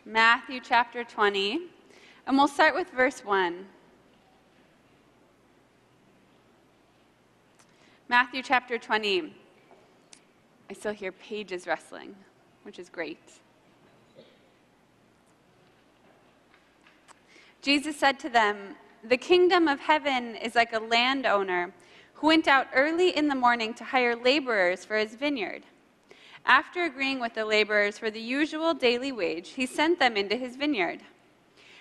Matthew chapter 20, and we'll start with verse 1. Matthew chapter 20. I still hear pages rustling, which is great. Jesus said to them, "The kingdom of heaven is like a landowner who went out early in the morning to hire laborers for his vineyard. After agreeing with the laborers for the usual daily wage, he sent them into his vineyard.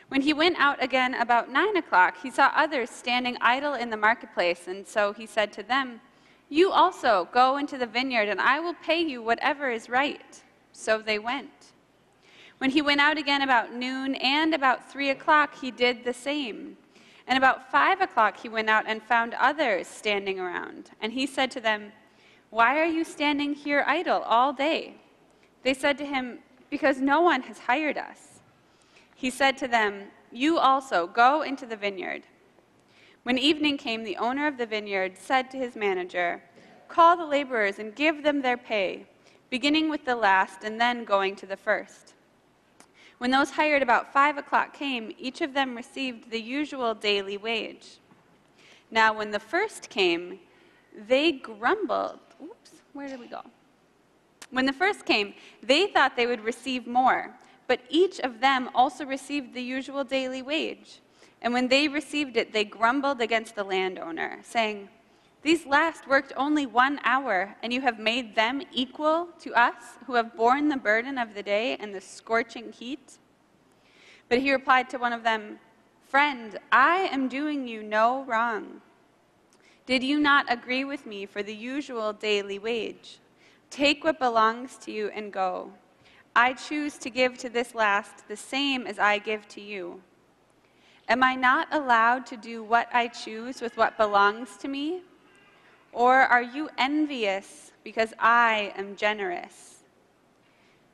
When he went out again about 9 o'clock, he saw others standing idle in the marketplace, and so he said to them, 'You also go into the vineyard, and I will pay you whatever is right.' So they went. When he went out again about noon and about 3 o'clock, he did the same. And about 5 o'clock he went out and found others standing around. And he said to them, 'Why are you standing here idle all day?' They said to him, 'Because no one has hired us.' He said to them, 'You also go into the vineyard.' When evening came, the owner of the vineyard said to his manager, 'Call the laborers and give them their pay, beginning with the last and then going to the first.' When those hired about 5 o'clock came, each of them received the usual daily wage. Now when the first came, they grumbled." When the first came, they thought they would receive more, but each of them also received the usual daily wage. And when they received it, they grumbled against the landowner, saying, 'These last worked only 1 hour, and you have made them equal to us, who have borne the burden of the day and the scorching heat?' But he replied to one of them, 'Friend, I am doing you no wrong. Did you not agree with me for the usual daily wage? Take what belongs to you and go. I choose to give to this last the same as I give to you. Am I not allowed to do what I choose with what belongs to me? Or are you envious because I am generous?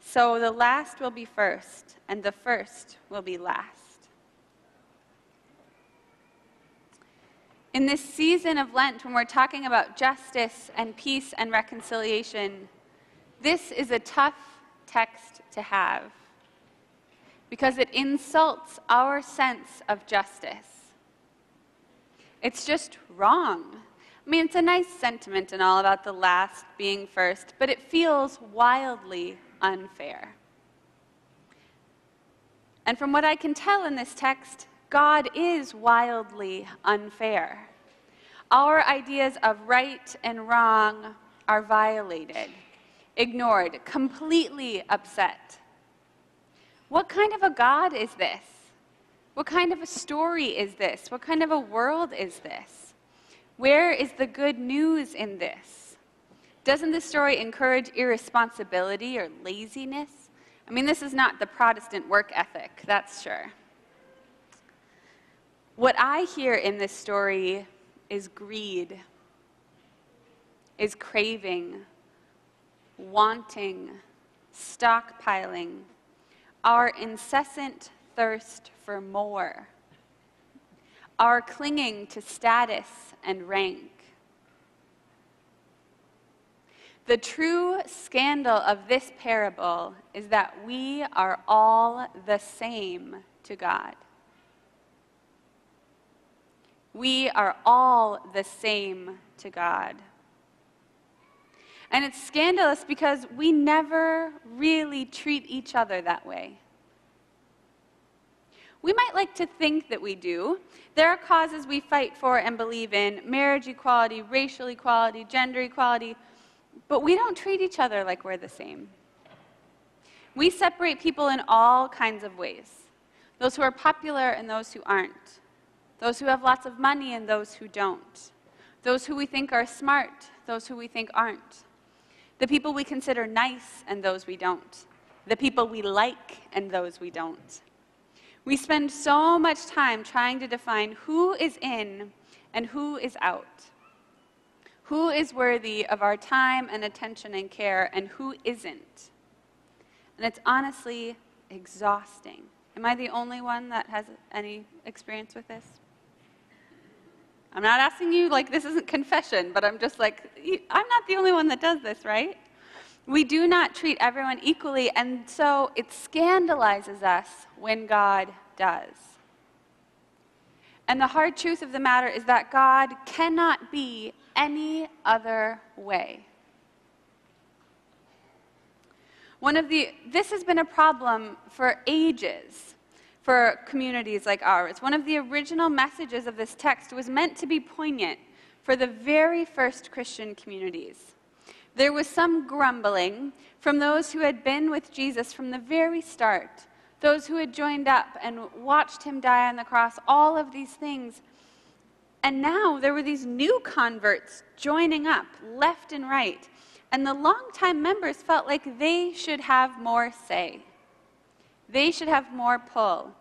So the last will be first, and the first will be last." In this season of Lent, when we're talking about justice and peace and reconciliation, this is a tough text to have because it insults our sense of justice. It's just wrong. I mean, it's a nice sentiment and all about the last being first, but it feels wildly unfair. And from what I can tell in this text, God is wildly unfair. Our ideas of right and wrong are violated, ignored, completely upset. What kind of a God is this? What kind of a story is this? What kind of a world is this? Where is the good news in this? Doesn't this story encourage irresponsibility or laziness? I mean, this is not the Protestant work ethic, that's sure. What I hear in this story is greed, is craving, wanting, stockpiling, our incessant thirst for more, our clinging to status and rank. The true scandal of this parable is that we are all the same to God. We are all the same to God. And it's scandalous because we never really treat each other that way. We might like to think that we do. There are causes we fight for and believe in: marriage equality, racial equality, gender equality, but we don't treat each other like we're the same. We separate people in all kinds of ways: those who are popular and those who aren't, those who have lots of money and those who don't, those who we think are smart, those who we think aren't, the people we consider nice and those we don't, the people we like and those we don't. We spend so much time trying to define who is in and who is out, who is worthy of our time and attention and care, and who isn't. And it's honestly exhausting. Am I the only one that has any experience with this? I'm not asking you, like, this isn't confession, but I'm just like, I'm not the only one that does this, right? We do not treat everyone equally, and so it scandalizes us when God does. And the hard truth of the matter is that God cannot be any other way. This has been a problem for ages for communities like ours. One of the original messages of this text was meant to be poignant for the very first Christian communities. There was some grumbling from those who had been with Jesus from the very start, those who had joined up and watched him die on the cross, all of these things. And now there were these new converts joining up left and right. And the longtime members felt like they should have more say. They should have more pull.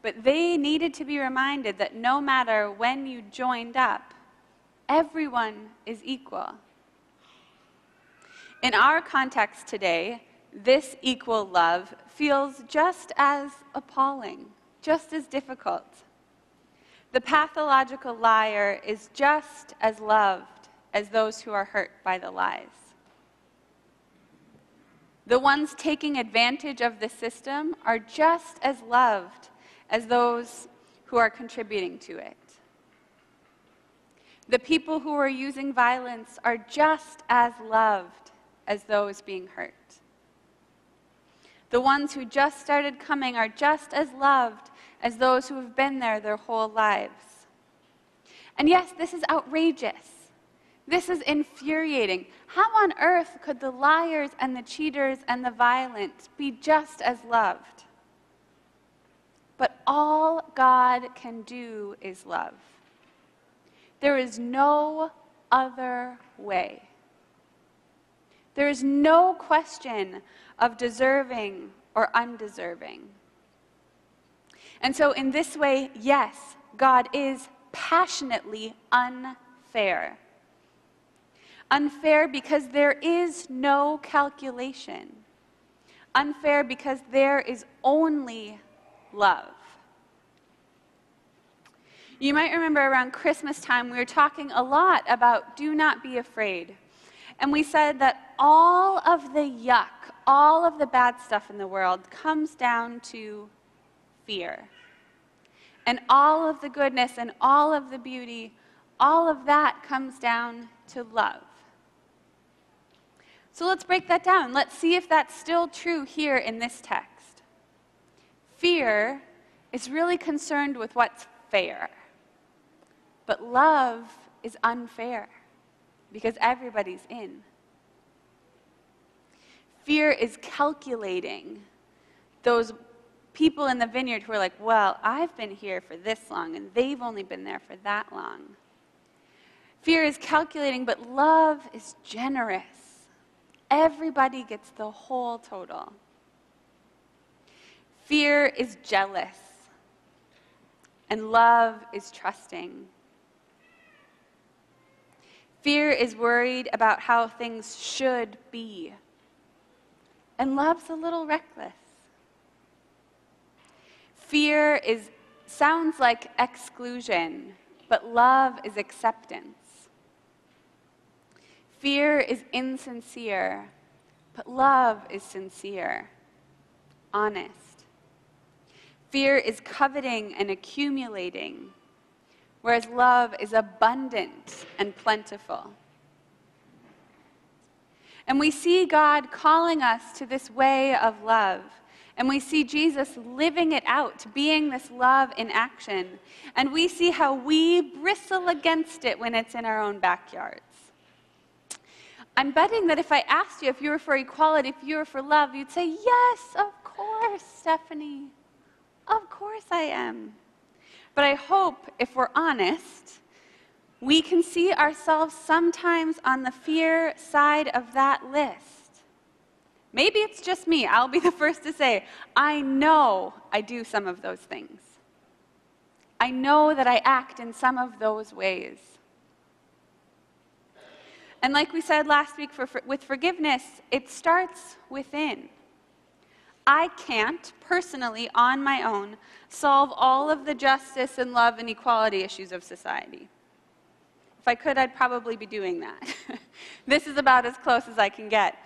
But they needed to be reminded that no matter when you joined up, everyone is equal. In our context today, this equal love feels just as appalling, just as difficult. The pathological liar is just as loved as those who are hurt by the lies. The ones taking advantage of the system are just as loved as those who are contributing to it. The people who are using violence are just as loved as those being hurt. The ones who just started coming are just as loved as those who have been there their whole lives. And yes, this is outrageous. This is infuriating. How on earth could the liars and the cheaters and the violent be just as loved? But all God can do is love. There is no other way. There is no question of deserving or undeserving. And so in this way, yes, God is passionately unfair. Unfair because there is no calculation. Unfair because there is only love. You might remember around Christmas time, we were talking a lot about do not be afraid. And we said that all of the yuck, all of the bad stuff in the world comes down to fear. And all of the goodness and all of the beauty, all of that comes down to love. So let's break that down. Let's see if that's still true here in this text. Fear is really concerned with what's fair. But love is unfair because everybody's in. Fear is calculating those people in the vineyard who are like, well, I've been here for this long and they've only been there for that long. Fear is calculating, but love is generous. Everybody gets the whole total. Fear is jealous, and love is trusting. Fear is worried about how things should be, and love's a little reckless. Fear sounds like exclusion, but love is acceptance. Fear is insincere, but love is sincere, honest. Fear is coveting and accumulating, whereas love is abundant and plentiful. And we see God calling us to this way of love. And we see Jesus living it out, being this love in action. And we see how we bristle against it when it's in our own backyards. I'm betting that if I asked you if you were for equality, if you were for love, you'd say, yes, of course, Stephanie. Of course I am. But I hope, if we're honest, we can see ourselves sometimes on the fear side of that list. Maybe it's just me. I'll be the first to say, I know I do some of those things. I know that I act in some of those ways. And like we said last week with forgiveness, it starts within. I can't, personally, on my own, solve all of the justice and love and equality issues of society. If I could, I'd probably be doing that. This is about as close as I can get.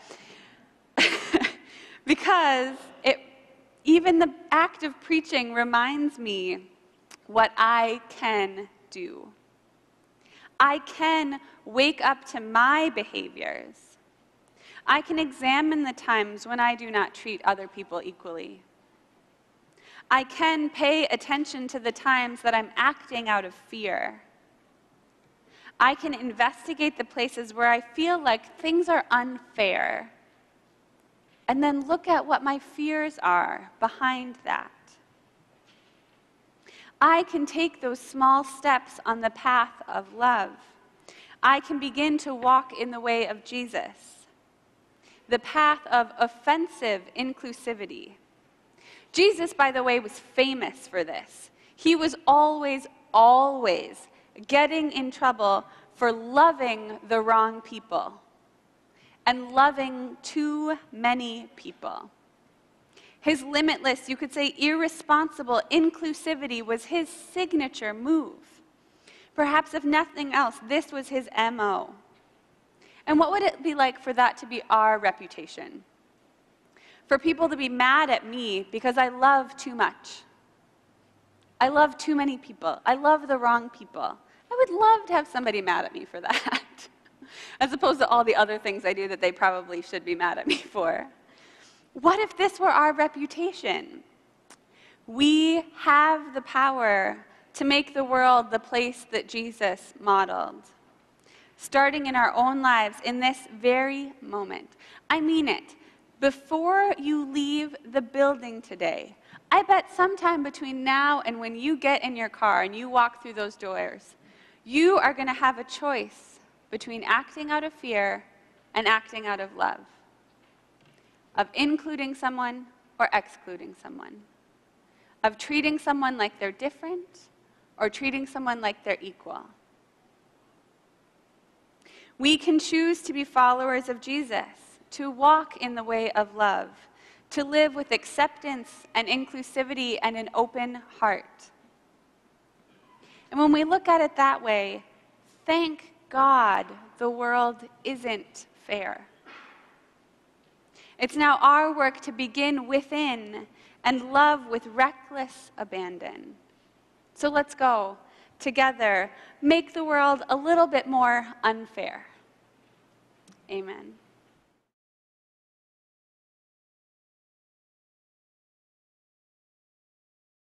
Because even the act of preaching reminds me what I can do. I can wake up to my behaviors. I can examine the times when I do not treat other people equally. I can pay attention to the times that I'm acting out of fear. I can investigate the places where I feel like things are unfair, and then look at what my fears are behind that. I can take those small steps on the path of love. I can begin to walk in the way of Jesus, the path of offensive inclusivity. Jesus, by the way, was famous for this. He was always getting in trouble for loving the wrong people and loving too many people. His limitless, you could say irresponsible inclusivity was his signature move. Perhaps if nothing else, this was his MO. And what would it be like for that to be our reputation? For people to be mad at me because I love too much. I love too many people. I love the wrong people. I would love to have somebody mad at me for that, as opposed to all the other things I do that they probably should be mad at me for. What if this were our reputation? We have the power to make the world the place that Jesus modeled, starting in our own lives in this very moment. I mean it. Before you leave the building today, I bet sometime between now and when you get in your car and you walk through those doors, you are going to have a choice between acting out of fear and acting out of love, of including someone or excluding someone, of treating someone like they're different or treating someone like they're equal. We can choose to be followers of Jesus, to walk in the way of love, to live with acceptance and inclusivity and an open heart. And when we look at it that way, thank God the world isn't fair. It's now our work to begin within and love with reckless abandon. So let's go together, make the world a little bit more unfair. Amen.